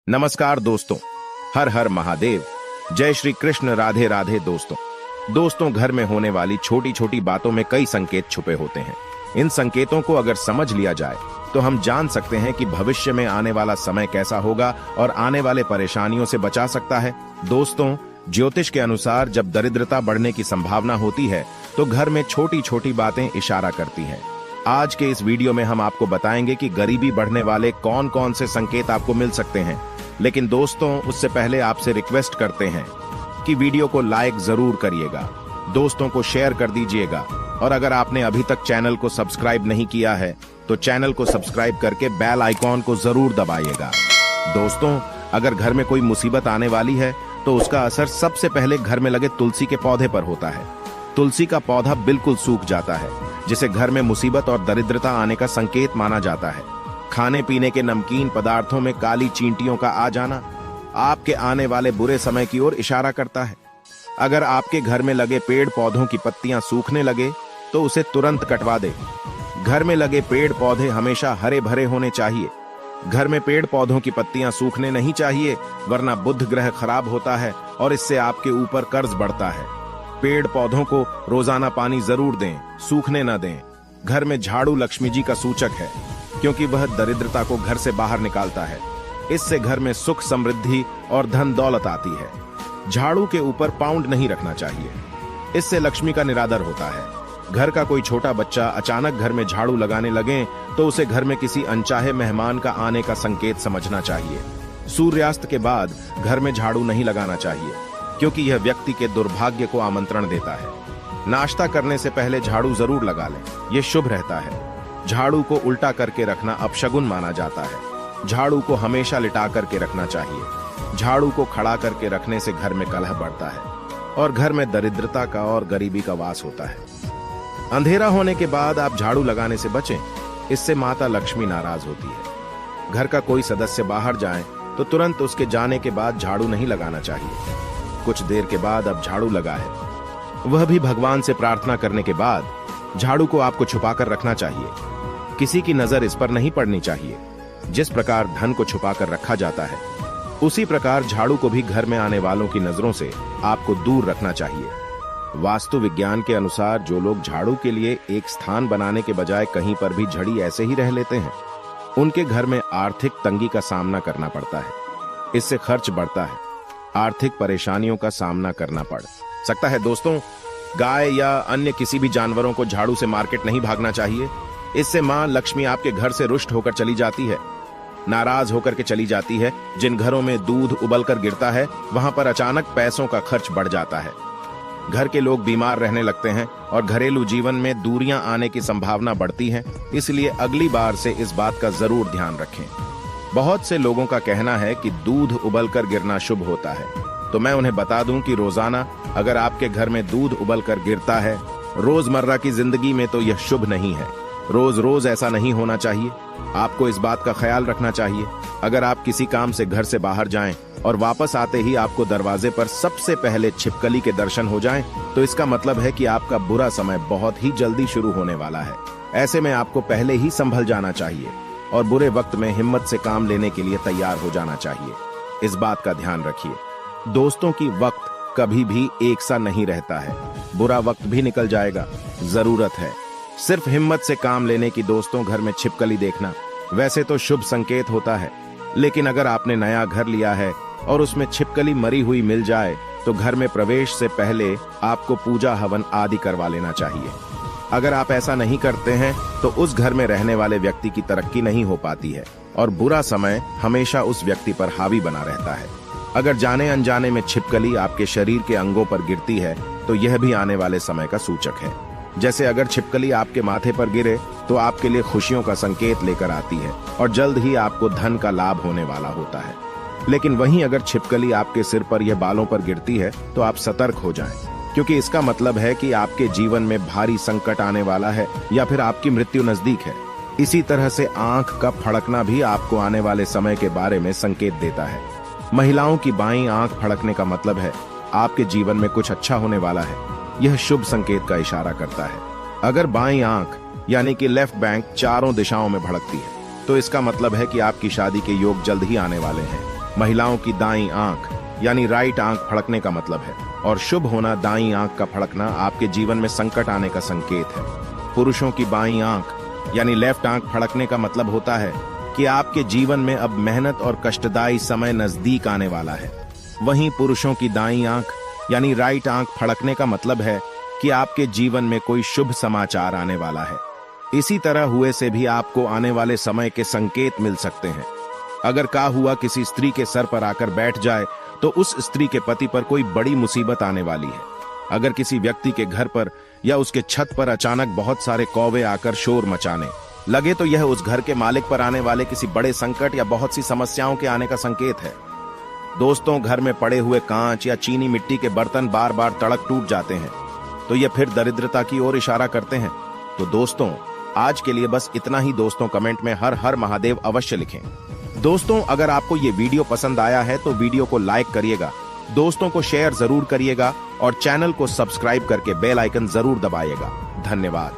नमस्कार दोस्तों, हर हर महादेव। जय श्री कृष्ण। राधे राधे दोस्तों, घर में होने वाली छोटी छोटी बातों में कई संकेत छुपे होते हैं। इन संकेतों को अगर समझ लिया जाए तो हम जान सकते हैं कि भविष्य में आने वाला समय कैसा होगा और आने वाले परेशानियों से बचा सकता है। दोस्तों, ज्योतिष के अनुसार जब दरिद्रता बढ़ने की संभावना होती है तो घर में छोटी छोटी बातें इशारा करती हैं। आज के इस वीडियो में हम आपको बताएंगे कि गरीबी बढ़ने वाले कौन कौन से संकेत आपको मिल सकते हैं। लेकिन दोस्तों, उससे पहले आपसे रिक्वेस्ट करते हैं कि वीडियो को लाइक जरूर करिएगा, दोस्तों को शेयर कर दीजिएगा और अगर आपने अभी तक चैनल को सब्सक्राइब नहीं किया है तो चैनल को सब्सक्राइब करके बेल आइकॉन को जरूर दबाइएगा। दोस्तों, अगर घर में कोई मुसीबत आने वाली है तो उसका असर सबसे पहले घर में लगे तुलसी के पौधे पर होता है। तुलसी का पौधा बिल्कुल सूख जाता है, जिसे घर में मुसीबत और दरिद्रता आने का संकेत माना जाता है। खाने पीने के नमकीन पदार्थों में काली चींटियों का आ जाना आपके आने वाले बुरे समय की ओर इशारा करता है। अगर आपके घर में लगे पेड़ पौधों की पत्तियां सूखने लगे तो उसे तुरंत कटवा दे। घर में लगे पेड़ पौधे हमेशा हरे भरे होने चाहिए। घर में पेड़ पौधों की पत्तियां सूखने नहीं चाहिए, वरना बुध ग्रह खराब होता है और इससे आपके ऊपर कर्ज बढ़ता है। पेड़ पौधों को रोजाना पानी जरूर दें, सूखने न दें। घर में झाड़ू लक्ष्मी जी का सूचक है, क्योंकि वह दरिद्रता को घर से बाहर निकालता है। इससे घर में सुख समृद्धि और धन दौलत आती है। झाड़ू के ऊपर पाउंड नहीं रखना चाहिए, इससे लक्ष्मी का निरादर होता है। घर का कोई छोटा बच्चा अचानक घर में झाड़ू लगाने लगे तो उसे घर में किसी अनचाहे मेहमान का आने का संकेत समझना चाहिए। सूर्यास्त के बाद घर में झाड़ू नहीं लगाना चाहिए, क्योंकि यह व्यक्ति के दुर्भाग्य को आमंत्रण देता है। नाश्ता करने से पहले झाड़ू जरूर लगा लें, यह शुभ रहता है। झाड़ू को उल्टा करके रखना अपशगुन माना जाता है। झाड़ू को हमेशा लिटा करके रखना चाहिए। झाड़ू को खड़ा करके रखने से घर में कलह बढ़ता है और घर में दरिद्रता का और गरीबी का वास होता है। अंधेरा होने के बाद आप झाड़ू लगाने से बचें, इससे माता लक्ष्मी नाराज होती है। घर का कोई सदस्य बाहर जाए तो तुरंत उसके जाने के बाद झाड़ू नहीं लगाना चाहिए। कुछ देर के बाद अब झाड़ू लगाए, वह भी भगवान से प्रार्थना करने के बाद। झाड़ू को आपको छुपाकर रखना चाहिए, किसी की नजर इस पर नहीं पड़नी चाहिए। जिस प्रकार धन को छुपाकर रखा जाता है, उसी प्रकार झाड़ू को भी घर में आने वालों की नजरों से आपको दूर रखना चाहिए। वास्तु विज्ञान के अनुसार जो लोग झाड़ू के लिए एक स्थान बनाने के बजाय कहीं पर भी झड़ी ऐसे ही रह लेते हैं, उनके घर में आर्थिक तंगी का सामना करना पड़ता है। इससे खर्च बढ़ता है, आर्थिक परेशानियों का सामना करना पड़ सकता है। दोस्तों, गाय या अन्य किसी भी जानवरों को झाड़ू से मार्केट नहीं भागना चाहिए। इससे मां लक्ष्मी आपके घर से रुष्ट होकर चली जाती है, नाराज होकर के चली जाती है। जिन घरों में दूध उबलकर गिरता है, वहां पर अचानक पैसों का खर्च बढ़ जाता है। घर के लोग बीमार रहने लगते हैं और घरेलू जीवन में दूरियां आने की संभावना बढ़ती है। इसलिए अगली बार से इस बात का जरूर ध्यान रखें। बहुत से लोगों का कहना है कि दूध उबलकर गिरना शुभ होता है, तो मैं उन्हें बता दूं कि रोजाना अगर आपके घर में दूध उबलकर गिरता है, रोजमर्रा की जिंदगी में तो यह शुभ नहीं है। रोज रोज ऐसा नहीं होना चाहिए। आपको इस बात का ख्याल रखना चाहिए। अगर आप किसी काम से घर से बाहर जाएं और वापस आते ही आपको दरवाजे पर सबसे पहले छिपकली के दर्शन हो जाएं, तो इसका मतलब है कि आपका बुरा समय बहुत ही जल्दी शुरू होने वाला है। ऐसे में आपको पहले ही संभल जाना चाहिए और बुरे वक्त में हिम्मत से काम लेने के लिए तैयार हो जाना चाहिए। इस बात का ध्यान रखिए दोस्तों कि वक्त कभी भी एक सा नहीं रहता है। बुरा वक्त भी निकल जाएगा। जरूरत है सिर्फ हिम्मत से काम लेने की। दोस्तों, घर में छिपकली देखना वैसे तो शुभ संकेत होता है, लेकिन अगर आपने नया घर लिया है और उसमें छिपकली मरी हुई मिल जाए तो घर में प्रवेश से पहले आपको पूजा हवन आदि करवा लेना चाहिए। अगर आप ऐसा नहीं करते हैं तो उस घर में रहने वाले व्यक्ति की तरक्की नहीं हो पाती है और बुरा समय हमेशा उस व्यक्ति पर हावी बना रहता है। अगर जाने अनजाने में छिपकली आपके शरीर के अंगों पर गिरती है तो यह भी आने वाले समय का सूचक है। जैसे अगर छिपकली आपके माथे पर गिरे तो आपके लिए खुशियों का संकेत लेकर आती है और जल्द ही आपको धन का लाभ होने वाला होता है। लेकिन वहीं अगर छिपकली आपके सिर पर या बालों पर गिरती है तो आप सतर्क हो जाएं, क्योंकि इसका मतलब है कि आपके जीवन में भारी संकट आने वाला है या फिर आपकी मृत्यु नजदीक है। इसी तरह से आंख का फड़कना भी आपको आने वाले समय के बारे में संकेत देता है। महिलाओं की बाईं आंख फड़कने का मतलब है आपके जीवन में कुछ अच्छा होने वाला है। यह शुभ संकेत का इशारा करता है। अगर बाईं आंख यानी कि लेफ्ट बैंक चारों दिशाओं में भड़कती है तो इसका मतलब है कि आपकी शादी के योग जल्द ही आने वाले हैं। महिलाओं की दाईं आंख यानी राइट आंख फड़कने का मतलब है, और शुभ होना दाईं आंख का फड़कना आपके जीवन में संकट आने का संकेत है। पुरुषों की बाईं आंख यानी लेफ्ट आंख फड़कने का मतलब होता है कि आपके जीवन में अब मेहनत और कष्टदायी समय नजदीक आने वाला है। वहीं पुरुषों की दाईं आंख यानी राइट आंख फड़कने का मतलब है कि आपके जीवन में कोई शुभ समाचार आने वाला है। इसी तरह हुए से भी आपको आने वाले समय के संकेत मिल सकते हैं। अगर का हुआ किसी स्त्री के सर पर आकर बैठ जाए तो उस स्त्री के पति पर कोई बड़ी मुसीबत आने वाली है। अगर किसी व्यक्ति के घर पर या उसके छत पर अचानक बहुत सारे कौवे आकर शोर मचाने लगे तो यह उस घर के मालिक पर आने वाले किसी बड़े संकट या बहुत सी समस्याओं के आने का संकेत है। दोस्तों, घर में पड़े हुए कांच या चीनी मिट्टी के बर्तन बार बार तड़क टूट जाते हैं तो यह फिर दरिद्रता की ओर इशारा करते हैं। तो दोस्तों, आज के लिए बस इतना ही। दोस्तों, कमेंट में हर हर महादेव अवश्य लिखें। दोस्तों, अगर आपको ये वीडियो पसंद आया है तो वीडियो को लाइक करिएगा, दोस्तों को शेयर जरूर करिएगा और चैनल को सब्सक्राइब करके बेल आइकन जरूर दबाइएगा। धन्यवाद।